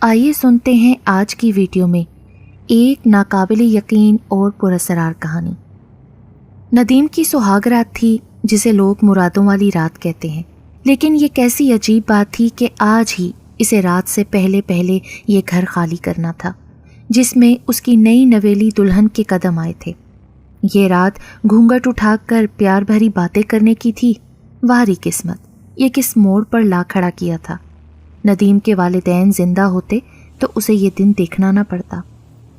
آئیے سنتے ہیں آج کی ویڈیو میں ایک ناقابل یقین اور پراسرار کہانی۔ ندیم کی سہاگ رات تھی جسے لوگ مرادوں والی رات کہتے ہیں، لیکن یہ کیسی عجیب بات تھی کہ آج ہی اسے رات سے پہلے یہ گھر خالی کرنا تھا جس میں اس کی نئی نویلی دلہن کے قدم آئے تھے۔ یہ رات گھونگھٹ اٹھا کر پیار بھری باتیں کرنے کی تھی۔ واہری قسمت، یہ کس موڑ پر لا کھڑا کیا تھا۔ ندیم کے والدین زندہ ہوتے تو اسے یہ دن دیکھنا نہ پڑتا۔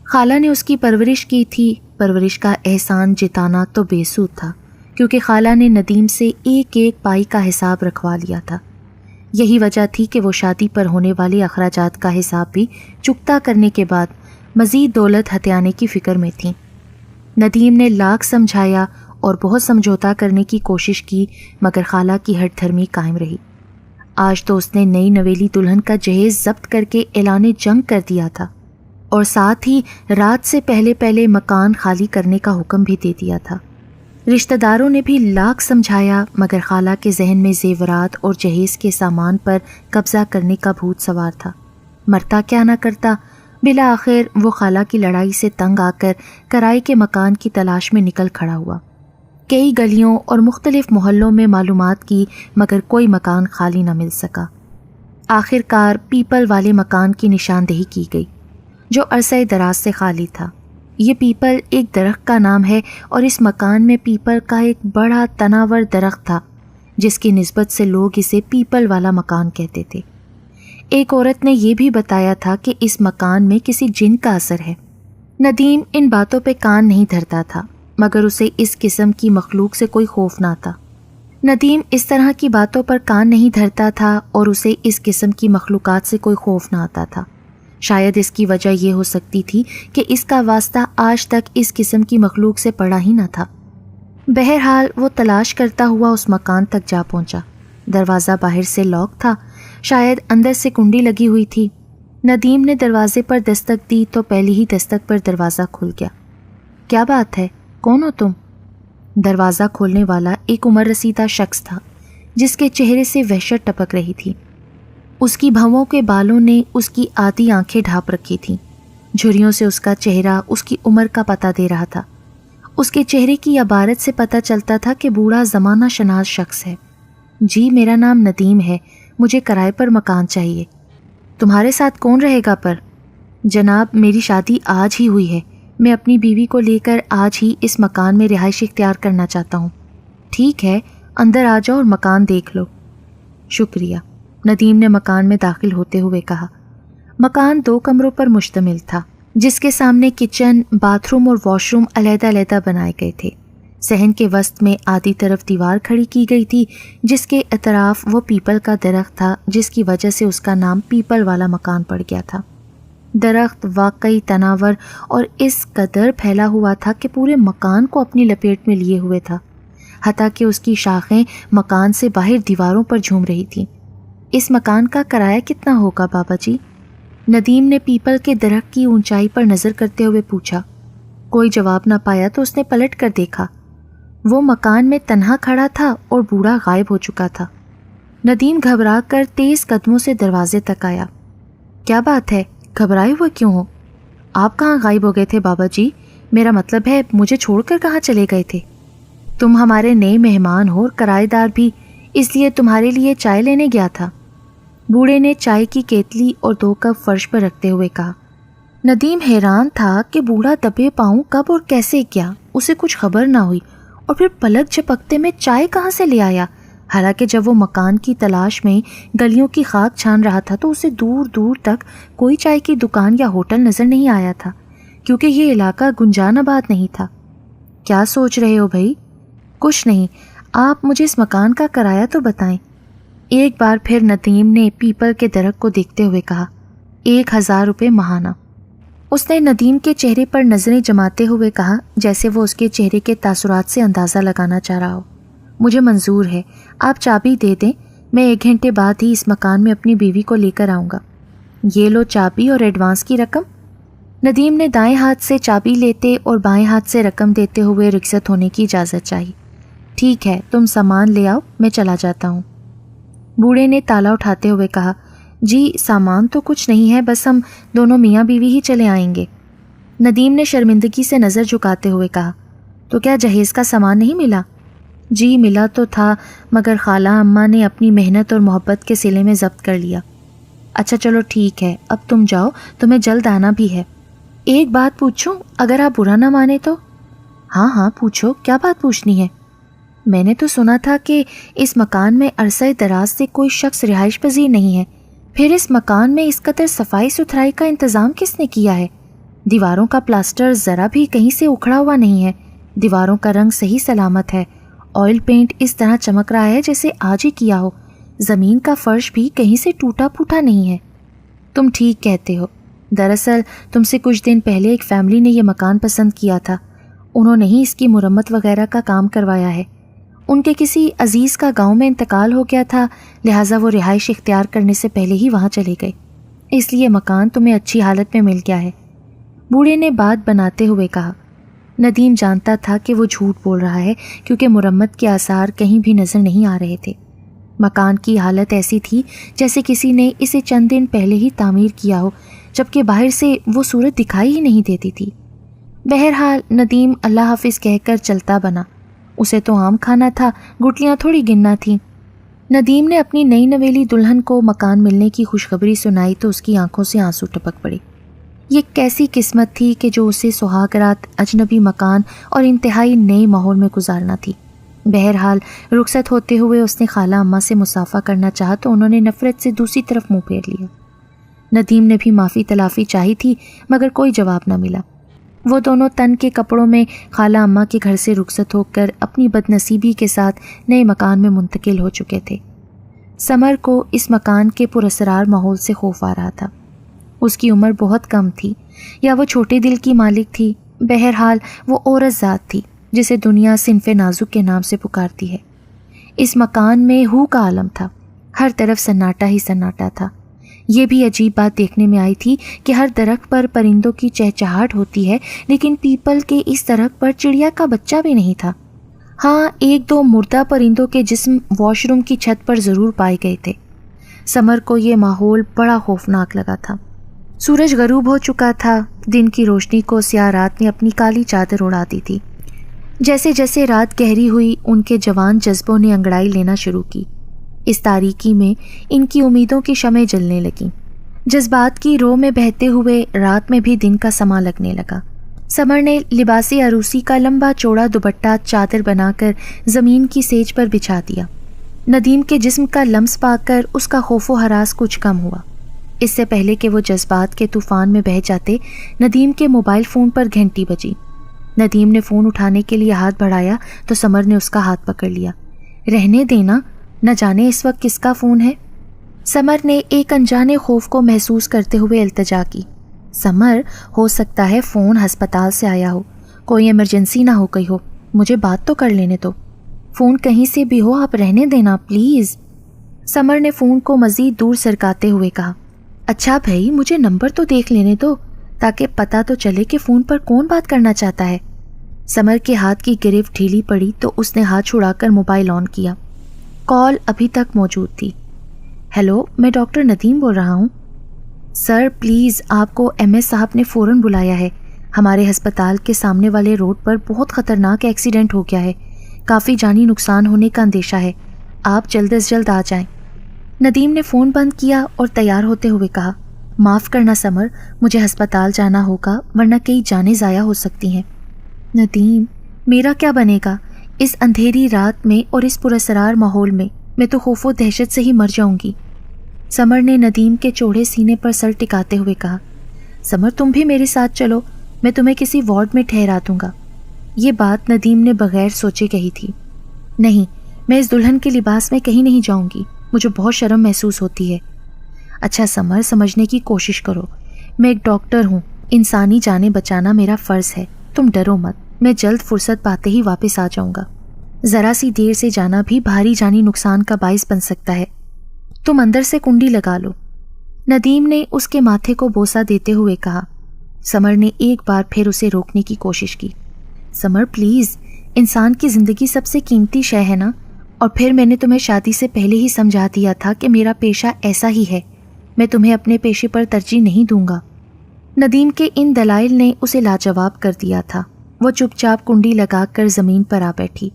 خالہ نے اس کی پرورش کی تھی، پرورش کا احسان جتانا تو بے سود تھا، کیونکہ خالہ نے ندیم سے ایک ایک پائی کا حساب رکھوا لیا تھا۔ یہی وجہ تھی کہ وہ شادی پر ہونے والے اخراجات کا حساب بھی چکتا کرنے کے بعد مزید دولت ہتھیانے کی فکر میں تھیں۔ ندیم نے لاکھ سمجھایا اور بہت سمجھوتا کرنے کی کوشش کی، مگر خالہ کی ہٹ دھرمی قائم رہی۔ آج تو اس نے نئی نویلی دلہن کا جہیز ضبط کر کے اعلان جنگ کر دیا تھا اور ساتھ ہی رات سے پہلے مکان خالی کرنے کا حکم بھی دے دیا تھا۔ رشتہ داروں نے بھی لاکھ سمجھایا، مگر خالہ کے ذہن میں زیورات اور جہیز کے سامان پر قبضہ کرنے کا بھوت سوار تھا۔ مرتا کیا نہ کرتا، بالآخر وہ خالہ کی لڑائی سے تنگ آ کر کرائے کے مکان کی تلاش میں نکل کھڑا ہوا۔ کئی گلیوں اور مختلف محلوں میں معلومات کی، مگر کوئی مکان خالی نہ مل سکا۔ آخر کار پیپل والے مکان کی نشاندہی کی گئی جو عرصہ دراز سے خالی تھا۔ یہ پیپل ایک درخت کا نام ہے اور اس مکان میں پیپل کا ایک بڑا تناور درخت تھا جس کی نسبت سے لوگ اسے پیپل والا مکان کہتے تھے۔ ایک عورت نے یہ بھی بتایا تھا کہ اس مکان میں کسی جن کا اثر ہے۔ ندیم ان باتوں پہ کان نہیں دھرتا تھا، مگر اسے اس قسم کی مخلوق سے کوئی خوف نہ تھا۔ ندیم اس طرح کی باتوں پر کان نہیں دھرتا تھا اور اسے اس قسم کی مخلوقات سے کوئی خوف نہ آتا تھا۔ شاید اس کی وجہ یہ ہو سکتی تھی کہ اس کا واسطہ آج تک اس قسم کی مخلوق سے پڑا ہی نہ تھا۔ بہرحال وہ تلاش کرتا ہوا اس مکان تک جا پہنچا۔ دروازہ باہر سے لاک تھا، شاید اندر سے کنڈی لگی ہوئی تھی۔ ندیم نے دروازے پر دستک دی تو پہلی ہی دستک پر دروازہ کھل گیا۔ کیا بات ہے، کون ہو تم؟ دروازہ کھولنے والا ایک عمر رسیدہ شخص تھا جس کے چہرے سے وحشت ٹپک رہی تھی۔ اس کی بھووں کے بالوں نے اس کی آدھی آنکھیں ڈھانپ رکھی تھیں۔ جھریوں سے اس کا چہرہ اس کی عمر کا پتہ دے رہا تھا۔ اس کے چہرے کی عبارت سے پتہ چلتا تھا کہ بوڑھا زمانہ شناس شخص ہے۔ جی، میرا نام ندیم ہے، مجھے کرائے پر مکان چاہیے۔ تمہارے ساتھ کون رہے گا پر؟ جناب، میری شادی آج ہی ہوئی ہے، میں اپنی بیوی کو لے کر آج ہی اس مکان میں رہائش اختیار کرنا چاہتا ہوں۔ ٹھیک ہے، اندر آ جاؤ اور مکان دیکھ لو۔ شکریہ، ندیم نے مکان میں داخل ہوتے ہوئے کہا۔ مکان 2 کمروں پر مشتمل تھا جس کے سامنے کچن، باتھ روم اور واش روم علیحدہ بنائے گئے تھے۔ صحن کے وسط میں آدھی طرف دیوار کھڑی کی گئی تھی جس کے اطراف وہ پیپل کا درخت تھا، جس کی وجہ سے اس کا نام پیپل والا مکان پڑ گیا تھا۔ درخت واقعی تناور اور اس قدر پھیلا ہوا تھا کہ پورے مکان کو اپنی لپیٹ میں لیے ہوئے تھا، حتیٰ کہ اس کی شاخیں مکان سے باہر دیواروں پر جھوم رہی تھیں۔ اس مکان کا کرایہ کتنا ہوگا بابا جی؟ ندیم نے پیپل کے درخت کی اونچائی پر نظر کرتے ہوئے پوچھا۔ کوئی جواب نہ پایا تو اس نے پلٹ کر دیکھا۔ وہ مکان میں تنہا کھڑا تھا اور بوڑھا غائب ہو چکا تھا۔ ندیم گھبرا کر تیز قدموں سے دروازے تک آیا۔ کیا بات ہے، گھبرائے ہوئے کیوں ہو؟ آپ کہاں غائب ہو گئے تھے بابا جی؟ میرا مطلب ہے مجھے چھوڑ کر کہاں چلے گئے تھے؟ تم ہمارے نئے مہمان ہو اور کرایہ دار بھی، اس لیے تمہارے لیے چائے لینے گیا تھا۔ بوڑھے نے چائے کی کیتلی اور 2 کپ فرش پر رکھتے ہوئے کہا۔ ندیم حیران تھا کہ بوڑھا دبے پاؤں کب اور کیسے کیا، اسے کچھ خبر نہ ہوئی، اور پھر پلک جھپکتے میں چائے کہاں سے لے آیا؟ حالانکہ جب وہ مکان کی تلاش میں گلیوں کی خاک چھان رہا تھا تو اسے دور دور تک کوئی چائے کی دکان یا ہوٹل نظر نہیں آیا تھا، کیونکہ یہ علاقہ گنجان آباد نہیں تھا۔ کیا سوچ رہے ہو بھائی؟ کچھ نہیں، آپ مجھے اس مکان کا کرایہ تو بتائیں۔ ایک بار پھر ندیم نے پیپل کے درخت کو دیکھتے ہوئے کہا۔ 1000 روپے ماہانہ۔ اس نے ندیم کے چہرے پر نظریں جماتے ہوئے کہا، جیسے وہ اس کے چہرے کے تاثرات سے اندازہ لگانا چاہ رہا ہو۔ مجھے منظور ہے، آپ چابی دے دیں، میں 1 گھنٹے بعد ہی اس مکان میں اپنی بیوی کو لے کر آؤں گا۔ یہ لو چابی اور ایڈوانس کی رقم۔ ندیم نے دائیں ہاتھ سے چابی لیتے اور بائیں ہاتھ سے رقم دیتے ہوئے رخصت ہونے کی اجازت چاہی۔ ٹھیک ہے، تم سامان لے آؤ، میں چلا جاتا ہوں۔ بوڑھے نے تالا اٹھاتے ہوئے کہا۔ جی سامان تو کچھ نہیں ہے، بس ہم دونوں میاں بیوی ہی چلے آئیں گے۔ ندیم نے شرمندگی سے نظر جھکاتے ہوئے کہا۔ تو کیا جہیز کا سامان نہیں ملا؟ جی ملا تو تھا، مگر خالہ اماں نے اپنی محنت اور محبت کے صلے میں ضبط کر لیا۔ اچھا چلو ٹھیک ہے، اب تم جاؤ، تمہیں جلد آنا بھی ہے۔ ایک بات پوچھوں، اگر آپ برا نہ مانے تو؟ ہاں ہاں پوچھو، کیا بات پوچھنی ہے؟ میں نے تو سنا تھا کہ اس مکان میں عرصہ دراز سے کوئی شخص رہائش پذیر نہیں ہے، پھر اس مکان میں اس قدر صفائی ستھرائی کا انتظام کس نے کیا ہے؟ دیواروں کا پلاسٹر ذرا بھی کہیں سے اکھڑا ہوا نہیں ہے، دیواروں کا رنگ صحیح سلامت ہے، آئل پینٹ اس طرح چمک رہا ہے جیسے آج ہی کیا ہو، زمین کا فرش بھی کہیں سے ٹوٹا پھوٹا نہیں ہے۔ تم ٹھیک کہتے ہو، دراصل تم سے کچھ دن پہلے ایک فیملی نے یہ مکان پسند کیا تھا، انہوں نے ہی اس کی مرمت وغیرہ کا کام کروایا ہے۔ ان کے کسی عزیز کا گاؤں میں انتقال ہو گیا تھا، لہٰذا وہ رہائش اختیار کرنے سے پہلے ہی وہاں چلے گئے، اس لیے مکان تمہیں اچھی حالت میں مل گیا ہے، بوڑھے نے بات بناتے ہوئے کہا۔ ندیم جانتا تھا کہ وہ جھوٹ بول رہا ہے کیونکہ مرمت کے آثار کہیں بھی نظر نہیں آ رہے تھے۔ مکان کی حالت ایسی تھی جیسے کسی نے اسے چند دن پہلے ہی تعمیر کیا ہو، جبکہ باہر سے وہ صورت دکھائی ہی نہیں دیتی تھی۔ بہرحال ندیم اللہ حافظ کہہ کر چلتا بنا، اسے تو عام کھانا تھا، گٹلیاں تھوڑی گننا تھیں۔ ندیم نے اپنی نئی نویلی دلہن کو مکان ملنے کی خوشخبری سنائی تو اس کی آنکھوں سے آنسو ٹپک پڑے۔ یہ کیسی قسمت تھی کہ جو اسے سہاگ رات اجنبی مکان اور انتہائی نئے ماحول میں گزارنا تھی۔ بہرحال رخصت ہوتے ہوئے اس نے خالہ اماں سے مصافحہ کرنا چاہا تو انہوں نے نفرت سے دوسری طرف منہ پھیر لیا۔ ندیم نے بھی معافی تلافی چاہی تھی مگر کوئی جواب نہ ملا۔ وہ دونوں تن کے کپڑوں میں خالہ اماں کے گھر سے رخصت ہو کر اپنی بد نصیبی کے ساتھ نئے مکان میں منتقل ہو چکے تھے۔ سمر کو اس مکان کے پراسرار ماحول سے خوف آ رہا تھا۔ اس کی عمر بہت کم تھی، یا وہ چھوٹے دل کی مالک تھی، بہرحال وہ عورت ذات تھی جسے دنیا صنف نازک کے نام سے پکارتی ہے۔ اس مکان میں ہو کا عالم تھا، ہر طرف سناٹا ہی سناٹا تھا۔ یہ بھی عجیب بات دیکھنے میں آئی تھی کہ ہر درخت پر پرندوں کی چہچہاہٹ ہوتی ہے، لیکن پیپل کے اس درخت پر چڑیا کا بچہ بھی نہیں تھا۔ ہاں ایک دو مردہ پرندوں کے جسم واش روم کی چھت پر ضرور پائے گئے تھے۔ سمر کو یہ ماحول بڑا خوفناک لگا تھا۔ سورج غروب ہو چکا تھا، دن کی روشنی کو سیاہ رات نے اپنی کالی چادر اڑا دی تھی۔ جیسے جیسے رات گہری ہوئی ان کے جوان جذبوں نے انگڑائی لینا شروع کی۔ اس تاریکی میں ان کی امیدوں کی شمعیں جلنے لگیں، جذبات کی رو میں بہتے ہوئے رات میں بھی دن کا سما لگنے لگا۔ سمر نے لباسی عروسی کا لمبا چوڑا دوپٹہ چادر بنا کر زمین کی سیج پر بچھا دیا۔ ندیم کے جسم کا لمس پا کر اس کا خوف و ہراس کچھ کم ہوا۔ اس سے پہلے کہ وہ جذبات کے طوفان میں بہہ جاتے، ندیم کے موبائل فون پر گھنٹی بجی۔ ندیم نے فون اٹھانے کے لیے ہاتھ بڑھایا تو سمر نے اس کا ہاتھ پکڑ لیا۔ رہنے دینا، نہ جانے اس وقت کس کا فون ہے۔ سمر نے ایک انجانے خوف کو محسوس کرتے ہوئے التجا کی۔ سمر، ہو سکتا ہے فون ہسپتال سے آیا ہو، کوئی ایمرجنسی نہ ہو گئی ہو، مجھے بات تو کر لینے دو۔ فون کہیں سے بھی ہو، آپ رہنے دینا پلیز۔ سمر نے فون کو مزید دور سرکاتے ہوئے کہا۔ اچھا بھائی، مجھے نمبر تو دیکھ لینے دو تاکہ پتہ تو چلے کہ فون پر کون بات کرنا چاہتا ہے۔ سمر کے ہاتھ کی گرفت ڈھیلی پڑی تو اس نے ہاتھ چھڑا کر موبائل آن کیا۔ کال ابھی تک موجود تھی۔ ہیلو، میں ڈاکٹر ندیم بول رہا ہوں۔ سر پلیز، آپ کو ایم ایس صاحب نے فوراً بلایا ہے، ہمارے ہسپتال کے سامنے والے روڈ پر بہت خطرناک ایکسیڈنٹ ہو گیا ہے، کافی جانی نقصان ہونے کا اندیشہ ہے، آپ جلد از جلد آ جائیں۔ ندیم نے فون بند کیا اور تیار ہوتے ہوئے کہا، معاف کرنا سمر، مجھے ہسپتال جانا ہوگا ورنہ کئی جانیں ضائع ہو سکتی ہیں۔ ندیم، میرا کیا بنے گا اس اندھیری رات میں اور اس پراسرار ماحول میں تو خوف و دہشت سے ہی مر جاؤں گی۔ سمر نے ندیم کے چوڑے سینے پر سر ٹکاتے ہوئے کہا، سمر تم بھی میرے ساتھ چلو، میں تمہیں کسی وارڈ میں ٹھہرا دوں گا۔ یہ بات ندیم نے بغیر سوچے کہی تھی۔ نہیں، میں اس دلہن کے لباس میں کہیں نہیں جاؤں گی، مجھے بہت شرم محسوس ہوتی ہے۔ اچھا سمر، سمجھنے کی کوشش کرو، میں ایک ڈاکٹر ہوں، انسانی جانیں بچانا میرا فرض ہے، تم ڈرو مت، میں جلد فرصت پاتے ہی واپس آ جاؤں گا۔ ذرا سی دیر سے جانا بھی بھاری جانی نقصان کا باعث بن سکتا ہے، تم اندر سے کنڈی لگا لو۔ ندیم نے اس کے ماتھے کو بوسہ دیتے ہوئے کہا۔ سمر نے ایک بار پھر اسے روکنے کی کوشش کی۔ سمر پلیز، انسان کی زندگی سب سے قیمتی شے ہے نا، اور پھر میں نے تمہیں شادی سے پہلے ہی سمجھا دیا تھا کہ میرا پیشہ ایسا ہی ہے، میں تمہیں اپنے پیشے پر ترجیح نہیں دوں گا۔ ندیم کے ان دلائل نے اسے لاجواب کر دیا تھا۔ وہ چپ چاپ کنڈی لگا کر زمین پر آ بیٹھی۔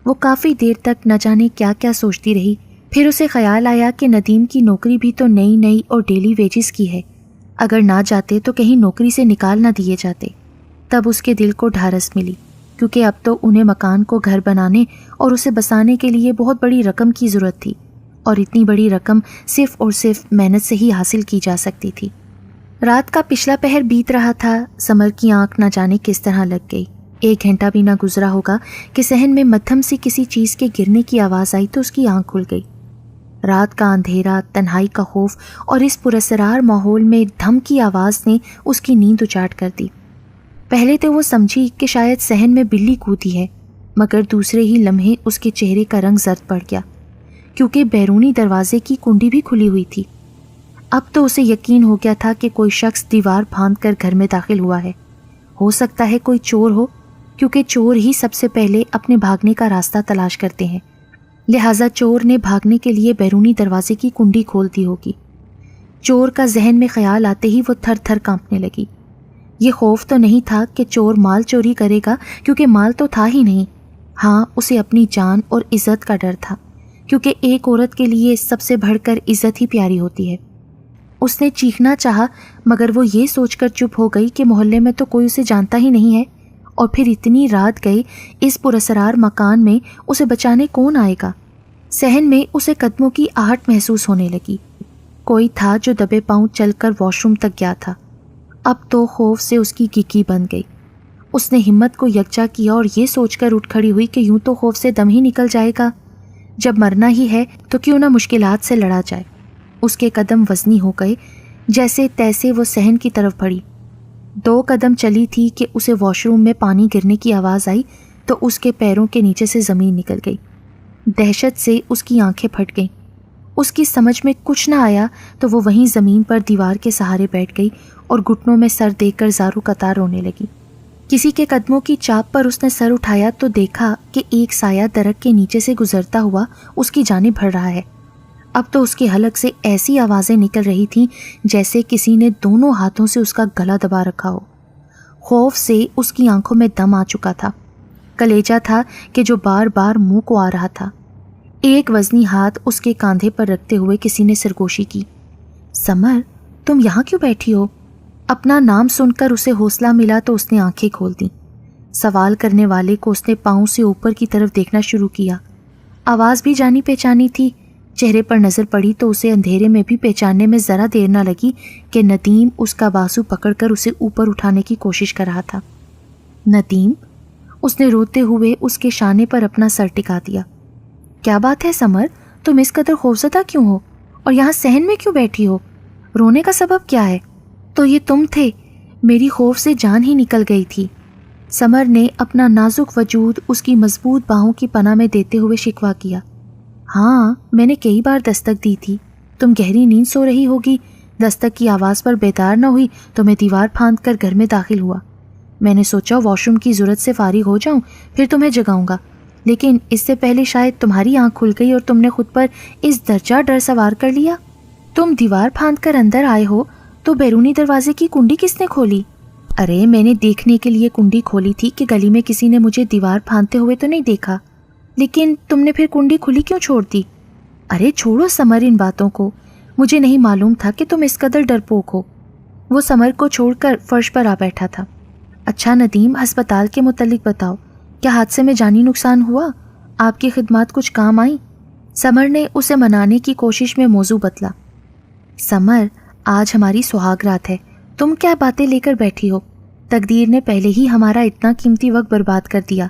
وہ کافی دیر تک نہ جانے کیا کیا سوچتی رہی۔ پھر اسے خیال آیا کہ ندیم کی نوکری بھی تو نئی اور ڈیلی ویجز کی ہے، اگر نہ جاتے تو کہیں نوکری سے نکال نہ دیے جاتے۔ تب اس کے دل کو ڈھارس ملی، کیونکہ اب تو انہیں مکان کو گھر بنانے اور اسے بسانے کے لیے بہت بڑی رقم کی ضرورت تھی، اور اتنی بڑی رقم صرف اور صرف محنت سے ہی حاصل کی جا سکتی تھی۔ رات کا پچھلا پہر بیت رہا تھا۔ سمر کی آنکھ نہ جانے کس طرح لگ گئی۔ 1 گھنٹہ بھی نہ گزرا ہوگا کہ صحن میں مدھم سی کسی چیز کے گرنے کی آواز آئی تو اس کی آنکھ کھل گئی۔ رات کا اندھیرا، تنہائی کا خوف اور اس پراسرار ماحول میں دھم کی آواز نے اس کی نیند اچاٹ کر دی۔ پہلے تو وہ سمجھی کہ شاید صحن میں بلی کودی ہے، مگر دوسرے ہی لمحے اس کے چہرے کا رنگ زرد پڑ گیا، کیونکہ بیرونی دروازے کی کنڈی بھی کھلی ہوئی تھی۔ اب تو اسے یقین ہو گیا تھا کہ کوئی شخص دیوار پھاند کر گھر میں داخل ہوا ہے۔ ہو سکتا ہے کوئی چور ہو، کیونکہ چور ہی سب سے پہلے اپنے بھاگنے کا راستہ تلاش کرتے ہیں، لہٰذا چور نے بھاگنے کے لیے بیرونی دروازے کی کنڈی کھول دی ہوگی۔ چور کا ذہن میں خیال آتے ہی وہ تھر تھر کانپنے لگی۔ یہ خوف تو نہیں تھا کہ چور مال چوری کرے گا، کیونکہ مال تو تھا ہی نہیں۔ ہاں، اسے اپنی جان اور عزت کا ڈر تھا، کیونکہ ایک عورت کے لیے سب سے بڑھ کر عزت ہی پیاری ہوتی ہے۔ اس نے چیخنا چاہا، مگر وہ یہ سوچ کر چپ ہو گئی کہ محلے میں تو کوئی اسے جانتا ہی نہیں ہے، اور پھر اتنی رات گئی، اس پراسرار مکان میں اسے بچانے کون آئے گا؟ صحن میں اسے قدموں کی آہٹ محسوس ہونے لگی۔ کوئی تھا جو دبے پاؤں چل کر واش روم تک گیا تھا۔ اب تو خوف سے اس کی گگی بن گئی۔ اس نے ہمت کو یکجا کیا اور یہ سوچ کر اٹھ کھڑی ہوئی کہ یوں تو خوف سے دم ہی نکل جائے گا، جب مرنا ہی ہے تو کیوں نہ مشکلات سے لڑا جائے۔ اس کے قدم وزنی ہو گئے، جیسے تیسے وہ صحن کی طرف بڑھی۔ 2 قدم چلی تھی کہ اسے واش روم میں پانی گرنے کی آواز آئی تو اس کے پیروں کے نیچے سے زمین نکل گئی۔ دہشت سے اس کی آنکھیں پھٹ گئیں۔ اس کی سمجھ میں کچھ نہ آیا تو وہ وہیں زمین پر دیوار کے سہارے بیٹھ گئی اور گھٹنوں میں سر دے کر زاروں قطار رونے لگی۔ کسی کے قدموں کی چاپ پر اس نے سر اٹھایا تو دیکھا کہ ایک سایہ درخت کے نیچے سے گزرتا ہوا اس کی جانب بڑھ رہا ہے۔ اب تو اس کے حلق سے ایسی آوازیں نکل رہی تھیں جیسے کسی نے دونوں ہاتھوں سے اس کا گلا دبا رکھا ہو۔ خوف سے اس کی آنکھوں میں دم آ چکا تھا۔ کلیجہ تھا کہ جو بار بار منہ کو آ رہا تھا۔ ایک وزنی ہاتھ اس کے کاندھے پر رکھتے ہوئے کسی نے سرگوشی کی۔ سمر، تم یہاں کیوں بیٹھی ہو؟ اپنا نام سن کر اسے حوصلہ ملا تو اس نے آنکھیں کھول دیں۔ سوال کرنے والے کو اس نے پاؤں سے اوپر کی طرف دیکھنا شروع کیا۔ آواز بھی جانی پہچانی تھی۔ چہرے پر نظر پڑی تو اسے اندھیرے میں بھی پہچاننے میں ذرا دیر نہ لگی کہ ندیم اس کا بازو پکڑ کر اسے اوپر اٹھانے کی کوشش کر رہا تھا۔ ندیم؟ اس نے روتے ہوئے اس کے شانے پر اپنا سر ٹکا دیا۔ کیا بات ہے سمر، تم اس قدر خوفزدہ کیوں ہو اور یہاں صحن میں کیوں بیٹھی ہو؟ رونے کا سبب کیا ہے؟ تو یہ تم تھے، میری خوف سے جان ہی نکل گئی تھی۔ سمر نے اپنا نازک وجود اس کی مضبوط باہوں کی پناہ میں دیتے ہوئے شکوہ کیا۔ ہاں، میں نے کئی بار دستک دی تھی، تم گہری نیند سو رہی ہوگی، دستک کی آواز پر بیدار نہ ہوئی تو میں دیوار پھاند کر گھر میں داخل ہوا۔ میں نے سوچا واش روم کی ضرورت سے فارغ ہو جاؤں پھر تمہیں جگاؤں گا، لیکن اس سے پہلے شاید تمہاری آنکھ کھل گئی اور تم نے خود پر اس درجہ ڈر سوار کر لیا۔ تم دیوار پھاند کر اندر آئے ہو تو بیرونی دروازے کی کنڈی کس نے کھولی؟ ارے میں نے دیکھنے کے لیے کنڈی کھولی تھی کہ گلی میں کسی نے مجھے دیوار پھاندتے ہوئے تو نہیں دیکھا، لیکن تم نے پھر کنڈی کھلی کیوں چھوڑ دی؟ ارے چھوڑو سمر ان باتوں کو، مجھے نہیں معلوم تھا کہ تم اس قدر ڈرپوک ہو۔ وہ سمر کو چھوڑ کر فرش پر آ بیٹھا تھا۔ اچھا ندیم، ہسپتال کے متعلق بتاؤ، کیا حادثے میں جانی نقصان ہوا؟ آپ کی خدمات کچھ کام آئیں؟ سمر نے اسے منانے کی کوشش میں موضوع بدلا۔ سمر، آج ہماری سہاگ رات ہے، تم کیا باتیں لے کر بیٹھی ہو؟ تقدیر نے پہلے ہی ہمارا اتنا قیمتی وقت برباد کر دیا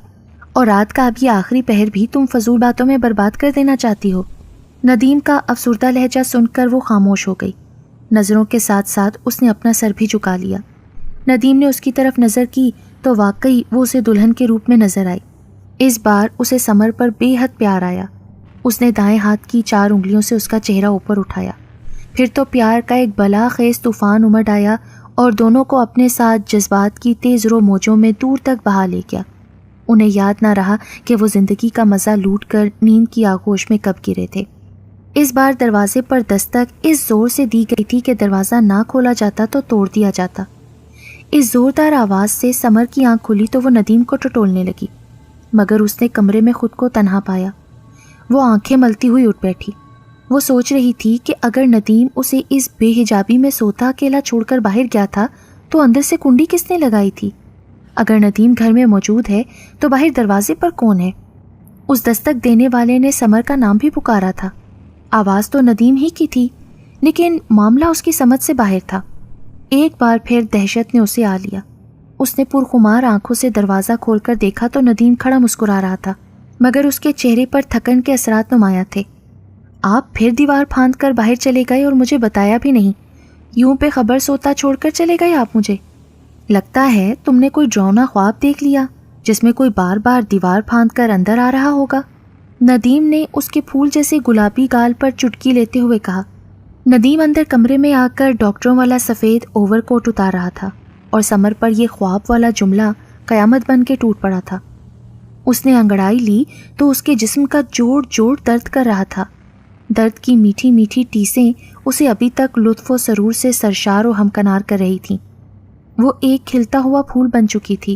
اور رات کا اب یہ آخری پہر بھی تم فضول باتوں میں برباد کر دینا چاہتی ہو۔ ندیم کا افسردہ لہجہ سن کر وہ خاموش ہو گئی۔ نظروں کے ساتھ ساتھ اس نے اپنا سر بھی جھکا لیا۔ ندیم نے اس کی طرف نظر کی تو واقعی وہ اسے دلہن کے روپ میں نظر آئی۔ اس بار اسے سمر پر بے حد پیار آیا۔ اس نے دائیں ہاتھ کی 4 انگلیوں سے اس کا چہرہ اوپر اٹھایا، پھر تو پیار کا ایک بلا خیز طوفان امڈ آیا اور دونوں کو اپنے ساتھ جذبات کی تیز رو موجوں میں دور تک بہا لے گیا۔ انہیں یاد نہ رہا کہ وہ زندگی کا مزہ لوٹ کر نیند کی آغوش میں کب گرے تھے۔ اس بار دروازے پر دستک اس زور سے دی گئی تھی کہ دروازہ نہ کھولا جاتا تو توڑ دیا جاتا۔ اس زوردار آواز سے سمر کی آنکھ کھلی تو وہ ندیم کو ٹٹولنے لگی، مگر اس نے کمرے میں خود کو تنہا پایا۔ وہ آنکھیں ملتی ہوئی اٹھ بیٹھی۔ وہ سوچ رہی تھی کہ اگر ندیم اسے اس بے حجابی میں سوتا اکیلا چھوڑ کر باہر گیا تھا تو اندر سے کنڈی کس نے لگائی تھی؟ اگر ندیم گھر میں موجود ہے تو باہر دروازے پر کون ہے؟ اس دستک دینے والے نے سمر کا نام بھی پکارا تھا۔ آواز تو ندیم ہی کی تھی، لیکن معاملہ اس کی سمجھ سے باہر تھا۔ ایک بار پھر دہشت نے اسے آ لیا۔ اس نے پرخمار آنکھوں سے دروازہ کھول کر دیکھا تو ندیم کھڑا مسکرا رہا تھا، مگر اس کے چہرے پر تھکن کے اثرات نمایاں تھے۔ آپ پھر دیوار پھاند کر باہر چلے گئے اور مجھے بتایا بھی نہیں، یوں بے خبر سوتا چھوڑ کر چلے گئے آپ مجھے۔ لگتا ہے تم نے کوئی ڈراؤنا خواب دیکھ لیا جس میں کوئی بار بار دیوار پھاند کر اندر آ رہا ہوگا۔ ندیم نے اس کے پھول جیسے گلابی گال پر چٹکی لیتے ہوئے کہا۔ ندیم اندر کمرے میں آ کر ڈاکٹروں والا سفید اوور کوٹ اتار رہا تھا اور سمر پر یہ خواب والا جملہ قیامت بن کے ٹوٹ پڑا تھا۔ اس نے انگڑائی لی تو اس کے جسم کا جوڑ جوڑ درد کر رہا تھا۔ درد کی میٹھی میٹھی ٹیسیں اسے ابھی تک لطف و سرور سے سرشار و ہمکنار کر رہی تھیں۔ وہ ایک کھلتا ہوا پھول بن چکی تھی۔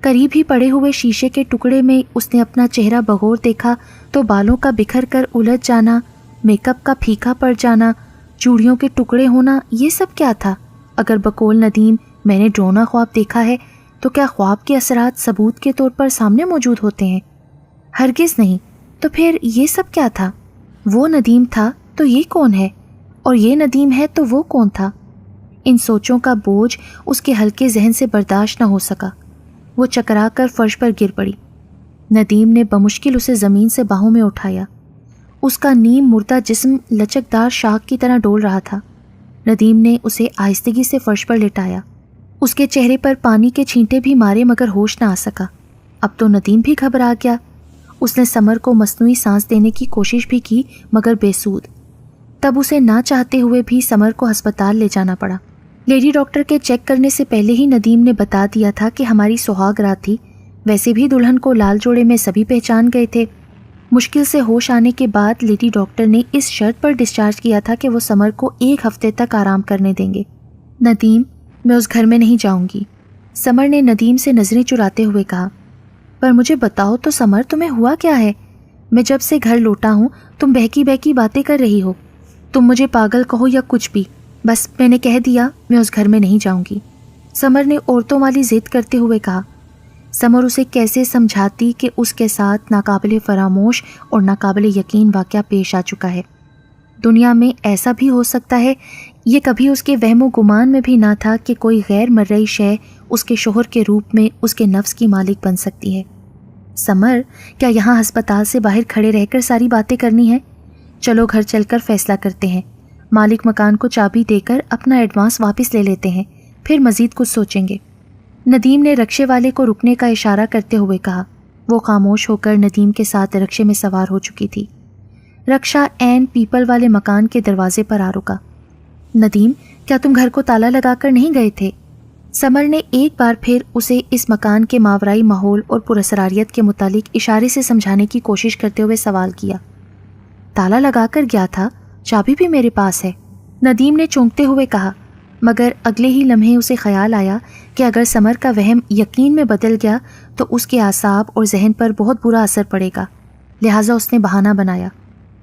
قریب ہی پڑے ہوئے شیشے کے ٹکڑے میں اس نے اپنا چہرہ بغور دیکھا تو بالوں کا بکھر کر الجھ جانا، میک اپ کا پھیکا پڑ جانا، چوڑیوں کے ٹکڑے ہونا، یہ سب کیا تھا؟ اگر بقول ندیم میں نے ڈرونا خواب دیکھا ہے تو کیا خواب کے اثرات ثبوت کے طور پر سامنے موجود ہوتے ہیں؟ ہرگز نہیں۔ تو پھر یہ سب کیا تھا؟ وہ ندیم تھا تو یہ کون ہے؟ اور یہ ندیم ہے تو وہ کون تھا؟ ان سوچوں کا بوجھ اس کے ہلکے ذہن سے برداشت نہ ہو سکا۔ وہ چکرا کر فرش پر گر پڑی۔ ندیم نے بمشکل اسے زمین سے باہوں میں اٹھایا۔ اس کا نیم مردہ جسم لچکدار شاخ کی طرح ڈول رہا تھا۔ ندیم نے اسے آہستگی سے فرش پر لٹایا۔ اس کے چہرے پر پانی کے چھینٹے بھی مارے مگر ہوش نہ آ سکا۔ اب تو ندیم بھی گھبرا گیا۔ اس نے سمر کو مصنوعی سانس دینے کی کوشش بھی کی مگر بے سود۔ تب اسے نہ چاہتے ہوئے بھی سمر کو ہسپتال لے جانا پڑا۔ لیڈی ڈاکٹر کے چیک کرنے سے پہلے ہی ندیم نے بتا دیا تھا کہ ہماری سہاگ رات تھی۔ ویسے بھی دلہن کو لال جوڑے میں سبھی پہچان گئے تھے۔ مشکل سے ہوش آنے کے بعد لیڈی ڈاکٹر نے اس شرط پر ڈسچارج کیا تھا کہ وہ سمر کو 1 ہفتے تک آرام کرنے دیں گے۔ ندیم، میں اس گھر میں نہیں جاؤں گی، سمر نے ندیم سے نظریں چراتے ہوئے کہا۔ پر مجھے بتاؤ تو سمر، تمہیں ہوا کیا ہے؟ میں جب سے گھر لوٹا ہوں تم بہکی بہکی باتیں کر رہی ہو۔ تم مجھے پاگل کہو یا کچھ بھی، بس میں نے کہہ دیا میں اس گھر میں نہیں جاؤں گی، سمر نے عورتوں والی ضد کرتے ہوئے کہا۔ سمر اسے کیسے سمجھاتی کہ اس کے ساتھ ناقابل فراموش اور ناقابل یقین واقعہ پیش آ چکا ہے۔ دنیا میں ایسا بھی ہو سکتا ہے، یہ کبھی اس کے وہم و گمان میں بھی نہ تھا کہ کوئی غیر مرئی شے اس کے شوہر کے روپ میں اس کے نفس کی مالک بن سکتی ہے۔ سمر، کیا یہاں ہسپتال سے باہر کھڑے رہ کر ساری باتیں کرنی ہیں؟ چلو گھر چل کر فیصلہ کرتے ہیں۔ مالک مکان کو چابی دے کر اپنا ایڈوانس واپس لے لیتے ہیں، پھر مزید کچھ سوچیں گے۔ ندیم نے رکشے والے کو رکنے کا اشارہ کرتے ہوئے کہا۔ وہ خاموش ہو کر ندیم کے ساتھ رکشے میں سوار ہو چکی تھی۔ رکشا عین پیپل والے مکان کے دروازے پر آ رکا۔ ندیم، کیا تم گھر کو تالا لگا کر نہیں گئے تھے؟ سمر نے ایک بار پھر اسے اس مکان کے ماورائی ماحول اور پراسراریت کے متعلق اشارے سے سمجھانے کی کوشش کرتے ہوئے سوال کیا۔ تالا لگا کر گیا تھا، چابی بھی میرے پاس ہے، ندیم نے چونکتے ہوئے کہا، مگر اگلے ہی لمحے اسے خیال آیا کہ اگر سمر کا وہم یقین میں بدل گیا تو اس کے اعصاب اور ذہن پر بہت برا اثر پڑے گا، لہٰذا اس نے بہانہ بنایا۔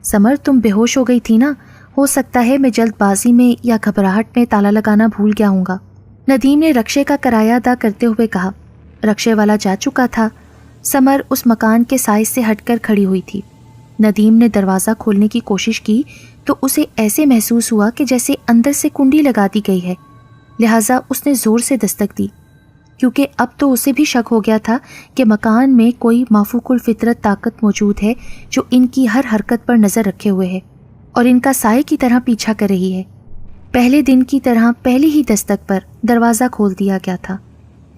سمر، تم بے ہوش ہو گئی تھی نا، ہو سکتا ہے میں جلد بازی میں یا گھبراہٹ میں تالا لگانا بھول گیا ہوں گا، ندیم نے رکشے کا کرایہ ادا کرتے ہوئے کہا۔ رکشے والا جا چکا تھا۔ سمر اس مکان کے سائز سے ہٹ کر کھڑی ہوئی تھی۔ ندیم نے دروازہ کھولنے کی کوشش کی تو اسے ایسے محسوس ہوا کہ جیسے اندر سے کنڈی لگا دی گئی ہے، لہٰذا اس نے زور سے دستک دی، کیونکہ اب تو اسے بھی شک ہو گیا تھا کہ مکان میں کوئی مافوق الفطرت طاقت موجود ہے جو ان کی ہر حرکت پر نظر رکھے ہوئے ہے اور ان کا سائے کی طرح پیچھا کر رہی ہے۔ پہلے دن کی طرح پہلی ہی دستک پر دروازہ کھول دیا گیا تھا۔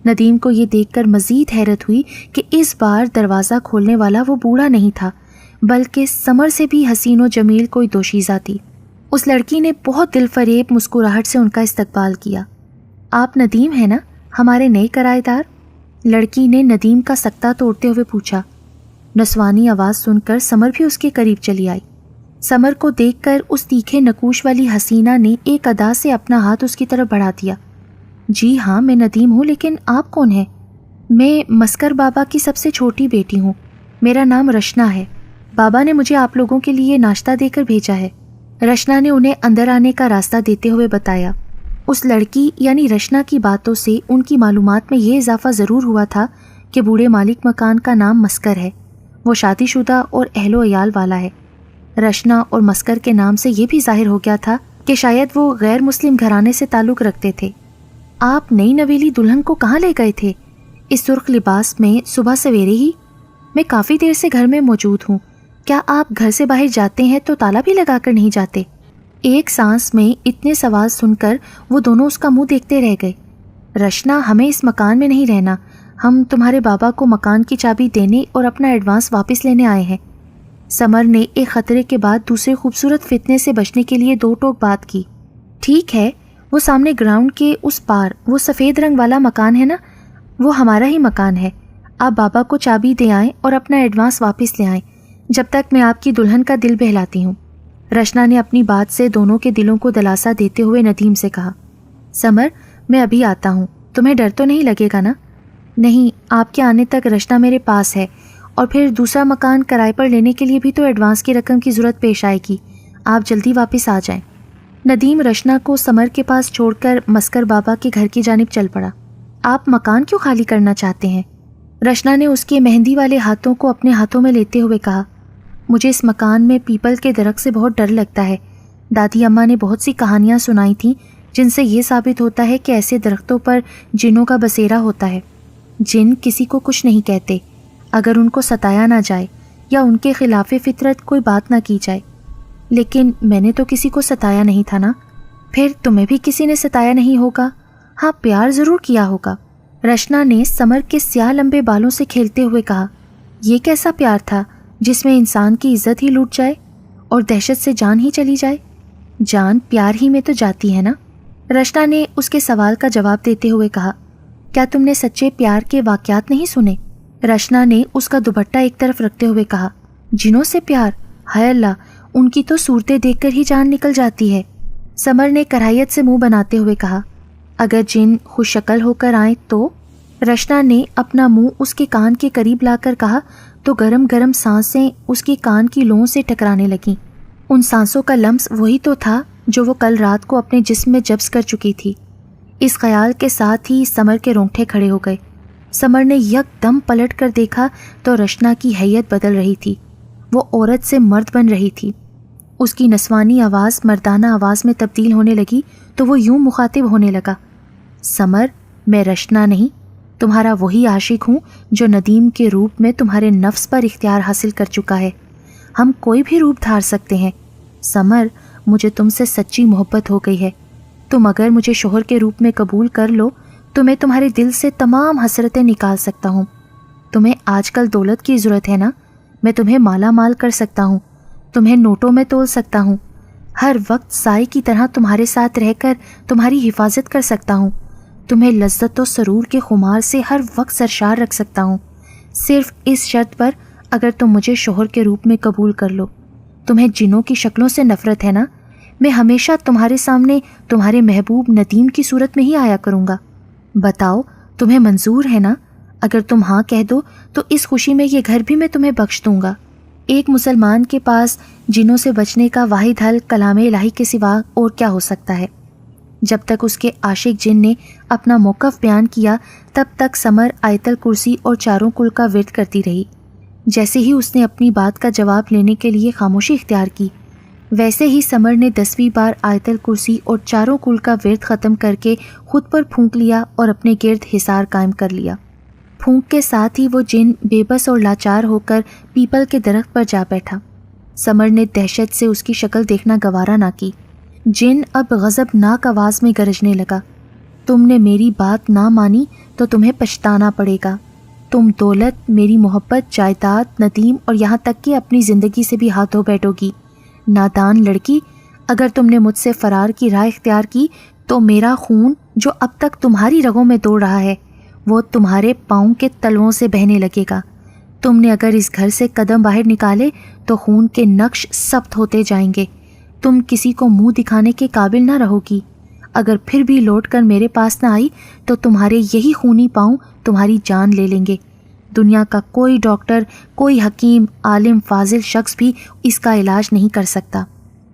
ندیم کو یہ دیکھ کر مزید حیرت ہوئی کہ اس بار دروازہ کھولنے والا وہ بوڑھا نہیں تھا، بلکہ سمر سے بھی حسین و جمیل کوئی دوشیزہ تھی۔ اس لڑکی نے بہت دل فریب مسکراہٹ سے ان کا استقبال کیا۔ آپ ندیم ہیں نا، ہمارے نئے کرایہ دار؟ لڑکی نے ندیم کا سکتہ توڑتے ہوئے پوچھا۔ نسوانی آواز سن کر سمر بھی اس کے قریب چلی آئی۔ سمر کو دیکھ کر اس تیکھے نقوش والی حسینہ نے ایک ادا سے اپنا ہاتھ اس کی طرف بڑھا دیا۔ جی ہاں، میں ندیم ہوں، لیکن آپ کون ہیں؟ میں مسکر بابا کی سب سے چھوٹی بیٹی ہوں، میرا نام رشنا ہے۔ بابا نے مجھے آپ لوگوں کے لیے ناشتہ دے کر بھیجا ہے۔ رشنا نے انہیں اندر آنے کا راستہ دیتے ہوئے بتایا۔ اس لڑکی یعنی رشنا کی باتوں سے ان کی معلومات میں یہ اضافہ ضرور ہوا تھا کہ بوڑھے مالک مکان کا نام مسکر ہے، وہ شادی شدہ اور اہل و عیال والا ہے۔ رشنا اور مسکر کے نام سے یہ بھی ظاہر ہو گیا تھا کہ شاید وہ غیر مسلم گھرانے سے تعلق رکھتے تھے۔ آپ نئی نویلی دلہن کو کہاں لے گئے تھے اس سرخ لباس میں صبح سویرے ہی؟ میں کافی دیر سے گھر میں موجود ہوں، کیا آپ گھر سے باہر جاتے ہیں تو تالا بھی لگا کر نہیں جاتے؟ ایک سانس میں اتنے سوال سن کر وہ دونوں اس کا منہ دیکھتے رہ گئے۔ رشنا، ہمیں اس مکان میں نہیں رہنا، ہم تمہارے بابا کو مکان کی چابی دینے اور اپنا ایڈوانس واپس لینے آئے ہیں۔ سمر نے ایک خطرے کے بعد دوسرے خوبصورت فتنے سے بچنے کے لیے دو ٹوک بات کی۔ ٹھیک ہے، وہ سامنے گراؤنڈ کے اس پار وہ سفید رنگ والا مکان ہے نا، وہ ہمارا ہی مکان ہے۔ آپ بابا کو چابی دے آئیں اور اپنا ایڈوانس واپس لے آئیں، جب تک میں آپ کی دلہن کا دل بہلاتی ہوں۔ رشنا نے اپنی بات سے دونوں کے دلوں کو دلاسا دیتے ہوئے ندیم سے کہا۔ سمر، میں ابھی آتا ہوں، تمہیں ڈر تو نہیں لگے گا نا؟ نہیں، آپ کے آنے تک رشنا میرے پاس ہے، اور پھر دوسرا مکان کرائے پر لینے کے لیے بھی تو ایڈوانس کی رقم کی ضرورت پیش آئے گی، آپ جلدی واپس آ جائیں۔ ندیم رشنا کو سمر کے پاس چھوڑ کر مسکر بابا کے گھر کی جانب چل پڑا۔ آپ مکان کیوں خالی کرنا چاہتے ہیں؟ رشنا نے اس کے مہندی والے ہاتھوں کو اپنے ہاتھوں میں لیتے ہوئے کہا۔ مجھے اس مکان میں پیپل کے درخت سے بہت ڈر لگتا ہے۔ دادی اماں نے بہت سی کہانیاں سنائی تھیں جن سے یہ ثابت ہوتا ہے کہ ایسے درختوں پر جنوں کا بسیرا ہوتا ہے۔ جن کسی کو کچھ نہیں کہتے اگر ان کو ستایا نہ جائے یا ان کے خلاف فطرت کوئی بات نہ کی جائے۔ لیکن میں نے تو کسی کو ستایا نہیں تھا نا؟ پھر تمہیں بھی کسی نے ستایا نہیں ہوگا؟ ہاں، پیار ضرور کیا ہوگا۔ رشنا نے سمر کے سیاہ لمبے بالوں سے کھیلتے ہوئے کہا۔ یہ کیسا پیار تھا جس میں انسان کی عزت ہی لوٹ جائے اور دہشت سے جان ہی چلی جائے؟ جان پیار ہی میں تو جاتی ہے نا؟ رشنا نے اس کے سوال کا جواب دیتے ہوئے کہا۔ کیا تم نے سچے پیار کے واقعات نہیں سنے؟ رشنا نے اس کا دوپٹہ ایک طرف رکھتے ہوئے کہا۔ جنوں سے پیار؟ ہائے اللہ، ان کی تو صورتیں دیکھ کر ہی جان نکل جاتی ہے۔ سمر نے کراہیت سے منہ بناتے ہوئے کہا۔ اگر جن خوش شکل ہو کر آئیں تو؟ رشنا نے اپنا منہ اس کے کان کے قریب لا کر کہا تو گرم گرم سانسیں اس کے کان کی لوؤں سے ٹکرانے لگیں۔ ان سانسوں کا لمس وہی تو تھا جو وہ کل رات کو اپنے جسم میں جبس کر چکی تھی۔ اس خیال کے ساتھ ہی سمر کے رونگٹے کھڑے ہو گئے۔ سمر نے یک دم پلٹ کر دیکھا تو رشنا کی حیت بدل رہی تھی، وہ عورت سے مرد بن رہی تھی۔ اس کی نسوانی آواز مردانہ آواز میں تبدیل ہونے لگی تو وہ یوں مخاطب ہونے لگا۔ سمر، میں رشنا نہیں، تمہارا وہی عاشق ہوں جو ندیم کے روپ میں تمہارے نفس پر اختیار حاصل کر چکا ہے۔ ہم کوئی بھی روپ دھار سکتے ہیں۔ سمر، مجھے تم سے سچی محبت ہو گئی ہے۔ تم اگر مجھے شوہر کے روپ میں قبول کر لو تو میں تمہارے دل سے تمام حسرتیں نکال سکتا ہوں۔ تمہیں آج کل دولت کی ضرورت ہے نا؟ میں تمہیں مالا مال کر سکتا ہوں، تمہیں نوٹوں میں تول سکتا ہوں، ہر وقت سائے کی طرح تمہارے ساتھ رہ کر تمہاری حفاظت کر سکتا ہوں، تمہیں لذت و سرور کے خمار سے ہر وقت سرشار رکھ سکتا ہوں، صرف اس شرط پر اگر تم مجھے شوہر کے روپ میں قبول کر لو۔ تمہیں جنوں کی شکلوں سے نفرت ہے نا؟ میں ہمیشہ تمہارے سامنے تمہارے محبوب ندیم کی صورت میں ہی آیا کروں گا۔ بتاؤ، تمہیں منظور ہے نا؟ اگر تم ہاں کہہ دو تو اس خوشی میں یہ گھر بھی میں تمہیں بخش دوں گا۔ ایک مسلمان کے پاس جنوں سے بچنے کا واحد حل کلام الہی کے سوا اور کیا ہو سکتا ہے؟ جب تک اس کے عاشق جن نے اپنا موقف بیان کیا تب تک سمر آیت الکرسی اور چاروں کل کا ورد کرتی رہی۔ جیسے ہی اس نے اپنی بات کا جواب لینے کے لیے خاموشی اختیار کی، ویسے ہی سمر نے 10ویں بار آیت الکرسی اور چاروں کل کا ورد ختم کر کے خود پر پھونک لیا اور اپنے گرد حصار قائم کر لیا۔ پھونک کے ساتھ ہی وہ جن بے بس اور لاچار ہو کر پیپل کے درخت پر جا بیٹھا۔ سمر نے دہشت سے اس کی شکل دیکھنا گوارا نہ کی۔ جن اب غضبناک آواز میں گرجنے لگا۔ تم نے میری بات نہ مانی تو تمہیں پچھتانا پڑے گا۔ تم دولت، میری محبت، جائیداد، ندیم اور یہاں تک کہ اپنی زندگی سے بھی ہاتھ دھو بیٹھو گی۔ نادان لڑکی، اگر تم نے مجھ سے فرار کی راہ اختیار کی تو میرا خون جو اب تک تمہاری رگوں میں دوڑ رہا ہے وہ تمہارے پاؤں کے تلووں سے بہنے لگے گا۔ تم نے اگر اس گھر سے قدم باہر نکالے تو خون کے نقش ثبت ہوتے جائیں گے. تم کسی کو منہ دکھانے کے قابل نہ رہو گی. اگر پھر بھی لوٹ کر میرے پاس نہ آئی تو تمہارے یہی خونی پاؤں تمہاری جان لے لیں گے. دنیا کا کوئی ڈاکٹر، کوئی حکیم، عالم، فاضل شخص بھی اس کا علاج نہیں کر سکتا.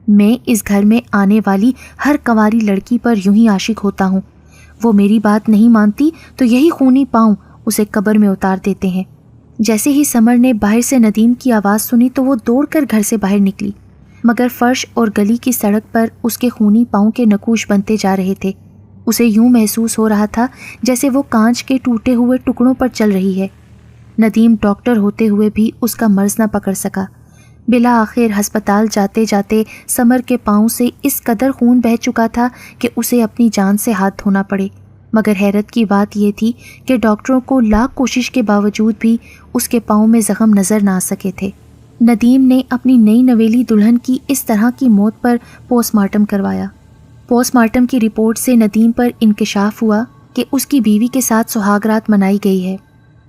میں اس گھر میں آنے والی ہر کنواری لڑکی پر یوں ہی عاشق ہوتا ہوں. وہ میری بات نہیں مانتی تو یہی خونی پاؤں اسے قبر میں اتار دیتے ہیں. جیسے ہی سمر نے باہر سے ندیم کی آواز سنی تو وہ دوڑ کر گھر سے باہر نکلی، مگر فرش اور گلی کی سڑک پر اس کے خونی پاؤں کے نقوش بنتے جا رہے تھے. اسے یوں محسوس ہو رہا تھا جیسے وہ کانچ کے ٹوٹے ہوئے ٹکڑوں پر چل رہی ہے. ندیم ڈاکٹر ہوتے ہوئے بھی اس کا مرض نہ پکڑ سکا. بالآخر ہسپتال جاتے جاتے سمر کے پاؤں سے اس قدر خون بہہ چکا تھا کہ اسے اپنی جان سے ہاتھ دھونا پڑے. مگر حیرت کی بات یہ تھی کہ ڈاکٹروں کو لاکھ کوشش کے باوجود بھی اس کے پاؤں میں زخم نظر نہ آ سکے تھے. ندیم نے اپنی نئی نویلی دلہن کی اس طرح کی موت پر پوسٹ مارٹم کروایا. پوسٹ مارٹم کی رپورٹ سے ندیم پر انکشاف ہوا کہ اس کی بیوی کے ساتھ سہاگ رات منائی گئی ہے،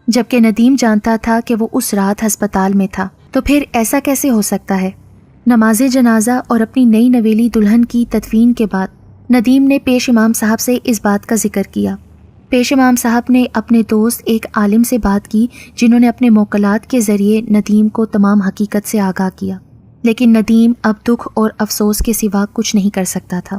جبکہ ندیم جانتا تھا کہ وہ اس رات ہسپتال میں تھا. تو پھر ایسا کیسے ہو سکتا ہے؟ نماز جنازہ اور اپنی نئی نویلی دلہن کی تدفین کے بعد ندیم نے پیش امام صاحب سے اس بات کا ذکر کیا. پیش امام صاحب نے اپنے دوست ایک عالم سے بات کی جنہوں نے اپنے موکلات کے ذریعے ندیم کو تمام حقیقت سے آگاہ کیا. لیکن ندیم اب دکھ اور افسوس کے سوا کچھ نہیں کر سکتا تھا.